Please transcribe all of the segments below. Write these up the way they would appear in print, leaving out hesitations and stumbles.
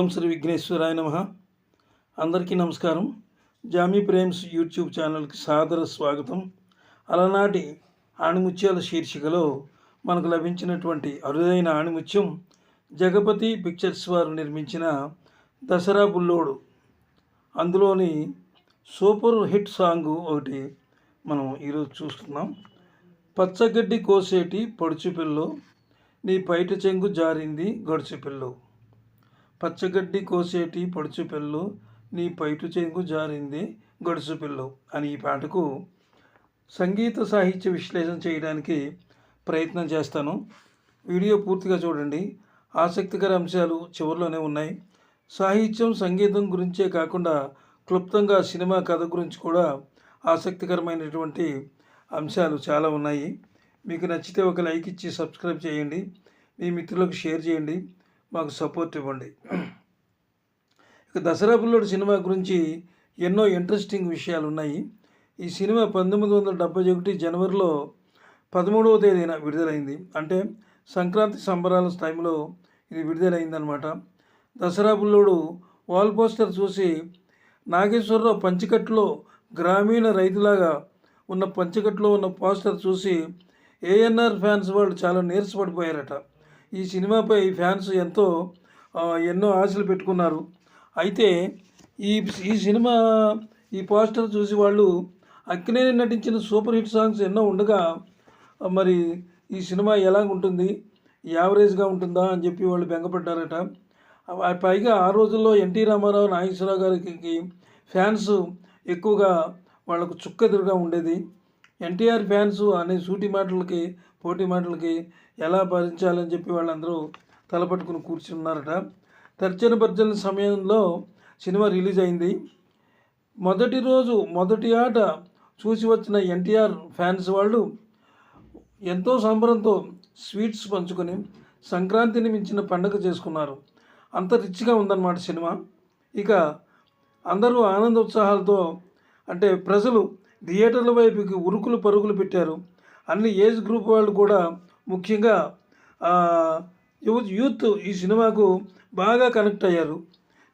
ఓం శ్రీ విఘ్నేశ్వరాయ నమః. అందరికీ నమస్కారం. జామీ ప్రేమ్స్ యూట్యూబ్ ఛానల్కి సాదర స్వాగతం. అలనాటి ఆణిముత్యాల శీర్షికలో మనకు లభించినటువంటి అరుదైన ఆణిముత్యం జగపతి పిక్చర్స్ వారు నిర్మించిన దసరా బుల్లోడు. అందులోని సూపర్ హిట్ సాంగ్ ఒకటి మనం ఈరోజు చూస్తున్నాం. పచ్చగడ్డి కోసేటి పడుచు పిల్లో, నీ పైట చెంగు జారింది గడుచు పిల్లో. పచ్చగడ్డి కోసేటి పడుచు పిల్లో, నీ పైటు చెంగు జారింది గడుచు పిల్లో అని ఈ పాటకు సంగీత సాహిత్య విశ్లేషణ చేయడానికి ప్రయత్నం చేస్తాను. వీడియో పూర్తిగా చూడండి. ఆసక్తికర అంశాలు చివరిలోనే ఉన్నాయి. సాహిత్యం సంగీతం గురించే కాకుండా క్లుప్తంగా సినిమా కథ గురించి కూడా ఆసక్తికరమైనటువంటి అంశాలు చాలా ఉన్నాయి. మీకు నచ్చితే ఒక లైక్ ఇచ్చి సబ్స్క్రైబ్ చేయండి. మీ మిత్రులకు షేర్ చేయండి. మాకు సపోర్ట్ ఇవ్వండి. ఇక దసరా బుల్లోడు సినిమా గురించి ఎన్నో ఇంట్రెస్టింగ్ విషయాలు ఉన్నాయి. ఈ సినిమా 1971 జనవరిలో 13వ తేదీన విడుదలైంది. అంటే సంక్రాంతి సంబరాల టైంలో ఇది విడుదలైందనమాట. దసరా బుల్లోడు వాల్ పోస్టర్ చూసి నాగేశ్వరరావు పంచకట్టులో గ్రామీణ రైతులాగా ఉన్న పంచకట్టులో ఉన్న పోస్టర్ చూసి ఏఎన్ఆర్ ఫ్యాన్స్ వాళ్ళు చాలా నీరసపడిపోయారట. ఈ సినిమాపై ఫ్యాన్స్ ఎన్నో ఆశలు పెట్టుకున్నారు. అయితే ఈ సినిమా ఈ పోస్టర్ చూసి వాళ్ళు అక్కినేని నటించిన సూపర్ హిట్ సాంగ్స్ ఎన్నో ఉండగా మరి ఈ సినిమా ఎలాగుంటుంది, యావరేజ్గా ఉంటుందా అని చెప్పి వాళ్ళు బెంగపడ్డారట. పైగా ఆ రోజుల్లో ఎన్టీ రామారావు, నాగేశ్వరరావు గారికి ఫ్యాన్స్ ఎక్కువగా వాళ్ళకు చుక్కెదురుగా ఉండేది. ఎన్టీఆర్ ఫ్యాన్స్ అనే సూటి మాటలకి పోటీ మాటలకి ఎలా భరించాలని చెప్పి వాళ్ళందరూ తలపట్టుకుని కూర్చున్నారట. తర్జన భర్జన సమయంలో సినిమా రిలీజ్ అయింది. మొదటి రోజు మొదటి ఆట చూసి వచ్చిన ఎన్టీఆర్ ఫ్యాన్స్ వాళ్ళు ఎంతో సంబరంతో స్వీట్స్ పంచుకొని సంక్రాంతిని మించిన పండుగ చేసుకున్నారు. అంత రిచ్గా ఉందన్నమాట సినిమా. ఇక అందరూ ఆనందోత్సాహాలతో అంటే ప్రజలు థియేటర్ల వైపుకి ఉరుకులు పరుగులు పెట్టారు. అన్ని ఏజ్ గ్రూప్ వాళ్ళు కూడా ముఖ్యంగా యూత్ ఈ సినిమాకు బాగా కనెక్ట్ అయ్యారు,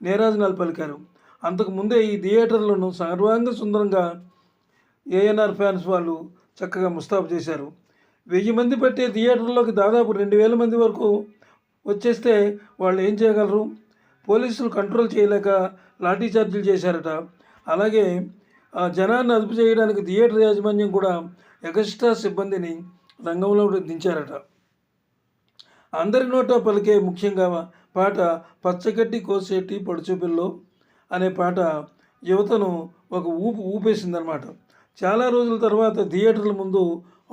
నీరాజనాలు పలికారు. అంతకుముందే ఈ థియేటర్లను సర్వాంగ సుందరంగా ఏఎన్ఆర్ ఫ్యాన్స్ వాళ్ళు చక్కగా ముస్తాబు చేశారు. 1000 మంది పట్టే థియేటర్లోకి దాదాపు 2000 మంది వరకు వచ్చేస్తే వాళ్ళు ఏం చేయగలరు? పోలీసులు కంట్రోల్ చేయలేక లాఠీ చార్జీలు చేశారట. అలాగే జనాన్ని అదుపు చేయడానికి థియేటర్ యాజమాన్యం కూడా ఎక్స్ట్రా సిబ్బందిని రంగంలో దించారట. అందరి నోట పలికే ముఖ్యంగా పాట పచ్చగడ్డి కోసేటి పడుచు పిల్లో అనే పాట యువతను ఒక ఊపేసిందనమాట. చాలా రోజుల తర్వాత థియేటర్ల ముందు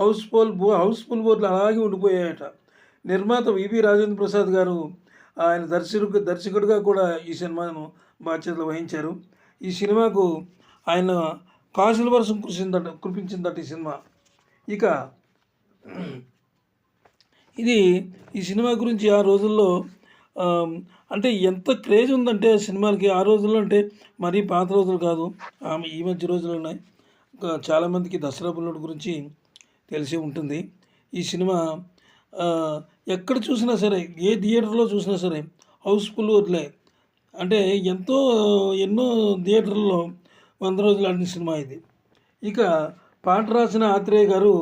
హౌస్ఫుల్ బోర్డులు అలాగే ఉండిపోయాయట. నిర్మాత వివి రాజేంద్ర ప్రసాద్ గారు ఆయన దర్శకుడిగా కూడా ఈ సినిమాను బాధ్యతలు వహించారు. ఈ సినిమాకు ఆయన కాసుల వర్షం కురిపించిందట ఈ సినిమా. ఇక ఈ సినిమా గురించి ఆ రోజుల్లో అంటే ఎంత క్రేజ్ ఉందంటే సినిమాలకి ఆ రోజుల్లో, అంటే మరీ పాత రోజులు కాదు, ఈ మధ్య రోజులు ఉన్నాయి. చాలామందికి దసరా బుల్లోడు గురించి తెలిసి ఉంటుంది. ఈ సినిమా ఎక్కడ చూసినా సరే, ఏ థియేటర్లో చూసినా సరే హౌస్ఫుల్ వదిలే, అంటే ఎన్నో థియేటర్లలో 100 రోజులు ఆడిన సినిమా ఇది. ఇక పాట రాసిన ఆత్రేయ గారు,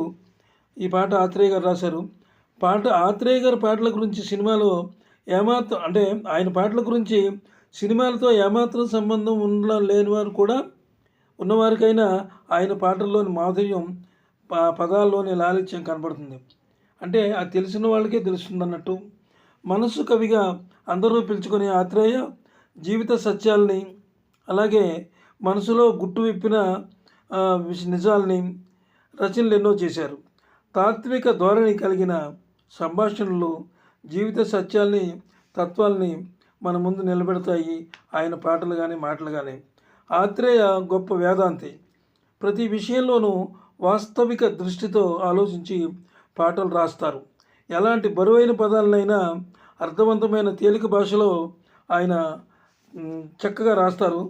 ఈ పాట ఆత్రేయ గారు రాశారు. ఆత్రేయ గారి పాటల గురించి సినిమాలో ఏమాత్రం, అంటే ఆయన పాటల గురించి సినిమాలతో ఏమాత్రం సంబంధం లేని వారు కూడా ఉన్నవారికైనా ఆయన పాటల్లోని మాధుర్యం, పదాల్లోని లాలిత్యం కనబడుతుంది. అంటే అది తెలిసిన వాళ్ళకే తెలుస్తుంది అన్నట్టు. మనసు కవిగా అందరూ పిలుచుకునే ఆత్రేయ జీవిత సత్యాల్ని, అలాగే మనసులో గుట్టు విప్పిన నిజాల్ని రచనలు ఎన్నో చేశారు. తాత్విక ధోరణి కలిగిన సంభాషణలు జీవిత సత్యాల్ని, తత్వాల్ని మన ముందు నిలబెడతాయి ఆయన పాటలు కానీ మాటలు కానీ. ఆత్రేయ గొప్ప వేదాంతి. ప్రతి విషయంలోనూ వాస్తవిక దృష్టితో ఆలోచించి పాటలు రాస్తారు. ఎలాంటి బరువైన పదాలనైనా అర్థవంతమైన తేలిక భాషలో ఆయన చక్కగా రాస్తారు.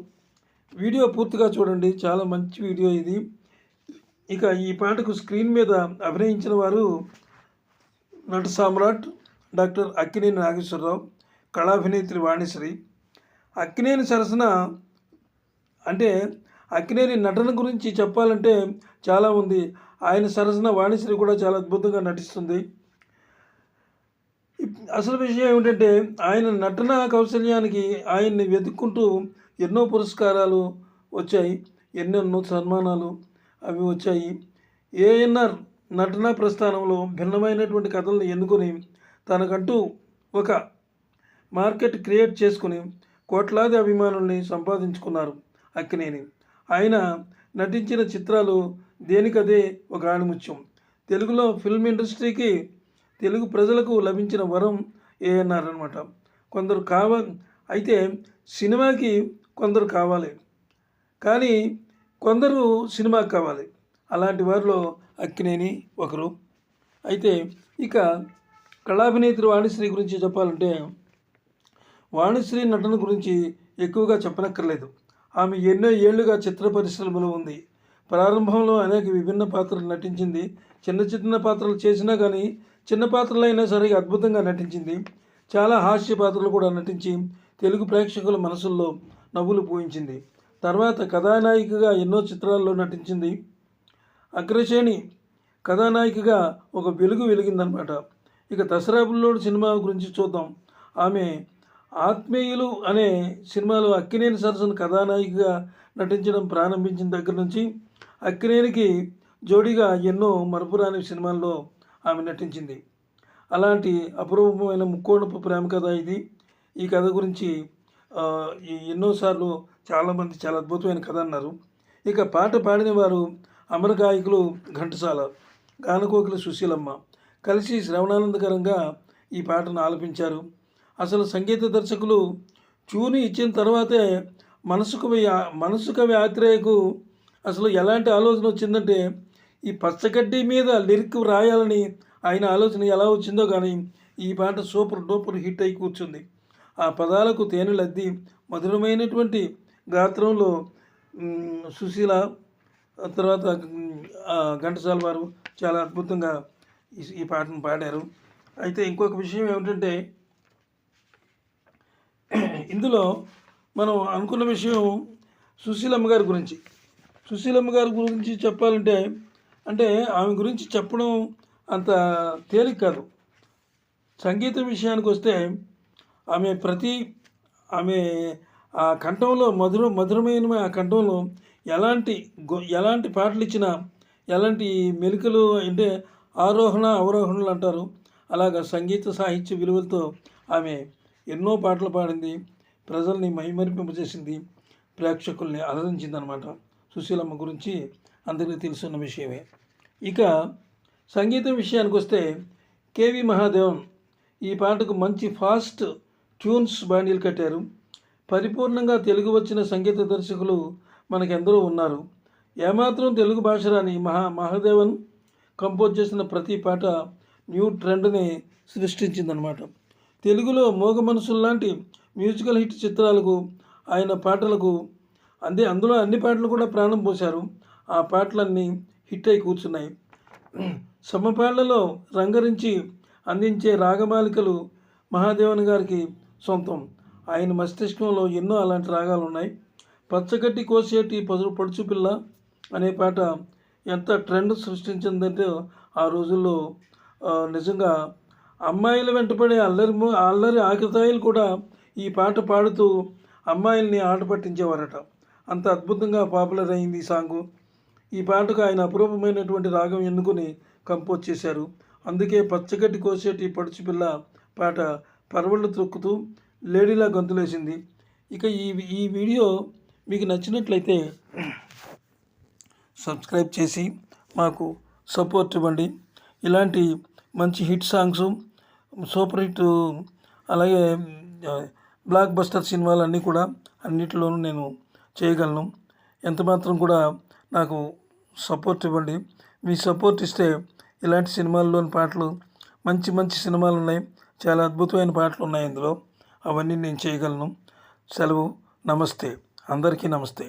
వీడియో పూర్తిగా చూడండి, చాలా మంచి వీడియో ఇది. ఇక ఈ పాటకు స్క్రీన్ మీద అభినయించిన వారు నట సామ్రాట్ డాక్టర్ అక్కినేని నాగేశ్వరరావు, కళాభినేత్రి వాణిశ్రీ, అక్కినేని సరసన అంటే అక్కినేని నటన గురించి చెప్పాలంటే చాలా ఉంది. ఆయన సరసన వాణిశ్రీ కూడా చాలా అద్భుతంగా నటిస్తుంది. అసలు విషయం ఏమిటంటే ఆయన నటన కౌశల్యానికి ఆయన్ని వెతుక్కుంటూ ఎన్నో పురస్కారాలు వచ్చాయి, ఎన్నెన్నో సన్మానాలు అవి వచ్చాయి. ఏఎన్ఆర్ నటనా ప్రస్థానంలో భిన్నమైనటువంటి కథలను ఎన్నుకొని తనకంటూ ఒక మార్కెట్ క్రియేట్ చేసుకుని కోట్లాది అభిమానుల్ని సంపాదించుకున్నారు అక్కినేని. ఆయన నటించిన చిత్రాలు దేనికదే ఒక ఆణిముత్యం. తెలుగులో ఫిల్మ్ ఇండస్ట్రీకి, తెలుగు ప్రజలకు లభించిన వరం ఏఎన్ఆర్ అనమాట. కొందరు అయితే సినిమాకి కొందరు కావాలి, కానీ కొందరు సినిమాకి కావాలి. అలాంటి వారిలో అక్కినేని ఒకరు. అయితే ఇక కళాభినేత్రి వాణిశ్రీ గురించి చెప్పాలంటే వాణిశ్రీ నటన గురించి ఎక్కువగా చెప్పనక్కర్లేదు. ఆమె ఎన్నో ఏళ్లుగా చిత్ర పరిశ్రమలో ఉంది. ప్రారంభంలో అనేక విభిన్న పాత్రలు నటించింది. చిన్న చిన్న పాత్రలు చేసినా కానీ చిన్న పాత్రలైనా సరే అద్భుతంగా నటించింది. చాలా హాస్య పాత్రలు కూడా నటించి తెలుగు ప్రేక్షకుల మనసుల్లో నవ్వులు పూయించింది. తర్వాత కథానాయికగా ఎన్నో చిత్రాల్లో నటించింది. అగ్రశ్రేణి కథానాయికగా ఒక వెలుగు వెలిగిందనమాట. ఇక దసరా బుల్లోడు సినిమా గురించి చూద్దాం. ఆమె ఆత్మీయులు అనే సినిమాలో అక్కినేని సరసన కథానాయికగా నటించడం ప్రారంభించిన దగ్గర నుంచి అక్కినేనికి జోడీగా ఎన్నో మరపురాని సినిమాల్లో ఆమె నటించింది. అలాంటి అపూర్వమైన ముక్కోణపు ప్రేమ కథ ఇది. ఈ కథ గురించి ఎన్నోసార్లు చాలామంది చాలా అద్భుతమైన కథ అన్నారు. ఇక పాట పాడిన వారు అమర గాయకులు ఘంటసాల, గానకోకిల సుశీలమ్మ కలిసి శ్రవణానందకరంగా ఈ పాటను ఆలపించారు. అసలు సంగీత దర్శకులు ట్యూన్ ఇచ్చిన తర్వాతే మనసు కవి ఆత్రేయకు అసలు ఎలాంటి ఆలోచన వచ్చిందంటే ఈ పచ్చగడ్డి మీద లిరిక్ రాయాలని ఆయన ఆలోచన ఎలా వచ్చిందో కానీ ఈ పాట సూపర్ డూపర్ హిట్ అయి కూర్చుంది. ఆ పదాలకు తేనెలద్ది మధురమైనటువంటి గాత్రంలో సుశీల తర్వాత ఘంటసాల వారు చాలా అద్భుతంగా ఈ పాటను పాడారు. అయితే ఇంకొక విషయం ఏమిటంటే ఇందులో మనం అనుకున్న విషయం సుశీలమ్మ గారి గురించి. సుశీలమ్మ గారి గురించి చెప్పాలంటే ఆమె గురించి చెప్పడం అంత తేలిక కాదు. సంగీతం విషయానికి వస్తే ఆమె ఆ కంఠంలో మధురమైన ఆ కంఠంలో ఎలాంటి పాటలు ఇచ్చినా, ఎలాంటి మెలికలు అంటే ఆరోహణ అవరోహణలు అంటారు, అలాగా సంగీత సాహిత్య విలువలతో ఆమె ఎన్నో పాటలు పాడింది. ప్రజల్ని మైమరిపింపజేసింది, ప్రేక్షకుల్ని అలరించిందనమాట. సుశీలమ్మ గురించి అందరికీ తెలుసున్న విషయమే. ఇక సంగీతం విషయానికి వస్తే కేవి మహాదేవన్ ఈ పాటకు మంచి ఫాస్ట్ ట్యూన్స్ బాండీలు కట్టారు. పరిపూర్ణంగా తెలుగు వచ్చిన సంగీత దర్శకులు మనకెందరో ఉన్నారు. ఏమాత్రం తెలుగు భాష రాని మహాదేవన్ కంపోజ్ చేసిన ప్రతి పాట న్యూ ట్రెండ్ని సృష్టించిందనమాట. తెలుగులో మోగ మనసుల్లాంటి మ్యూజికల్ హిట్ చిత్రాలకు ఆయన పాటలకు అందులో అన్ని పాటలు కూడా ప్రాణం పోశారు. ఆ పాటలన్నీ హిట్ అయి కూర్చున్నాయి. సమపాళ్లలో రంగరించి అందించే రాగమాలికలు మహాదేవన్ గారికి సొంతం. ఆయన మస్తిష్కంలో ఎన్నో అలాంటి రాగాలు ఉన్నాయి. పచ్చగడ్డి కోసేటి పడుచు పిల్ల అనే పాట ఎంత ట్రెండ్ సృష్టించిందంటే ఆ రోజుల్లో నిజంగా అమ్మాయిల వెంటపడే అల్లరి ఆకతాయిలు కూడా ఈ పాట పాడుతూ అమ్మాయిల్ని ఆట పట్టించేవారట. అంత అద్భుతంగా పాపులర్ అయింది ఈ సాంగు. ఈ పాటకు ఆయన అపూర్వమైనటువంటి రాగం ఎన్నుకొని కంపోజ్ చేశారు. అందుకే పచ్చగడ్డి కోసేటి పడుచు పిల్ల పాట పరవళ్ళు త్రొక్కుతూ లేడీలా గొంతులేసింది. ఇక ఈ వీడియో మీకు నచ్చినట్లయితే సబ్స్క్రైబ్ చేసి మాకు సపోర్ట్ ఇవ్వండి. ఇలాంటి మంచి హిట్ సాంగ్స్, సూపర్ హిట్, అలాగే బ్లాక్ బస్టర్ సినిమాలన్నీ కూడా అన్నిటిలోనూ నేను చేయగలను. ఎంత మాత్రం కూడా నాకు సపోర్ట్ ఇవ్వండి. మీ సపోర్ట్ ఇస్తే ఇలాంటి సినిమాల్లోని పాటలు మంచి మంచి సినిమాలు ఉన్నాయి, చాలా అద్భుతమైన పాటలు ఉన్నాయి ఇందులో. అవన్నీ నేను చేయగలను. సెలవు. నమస్తే. అందరికీ నమస్తే.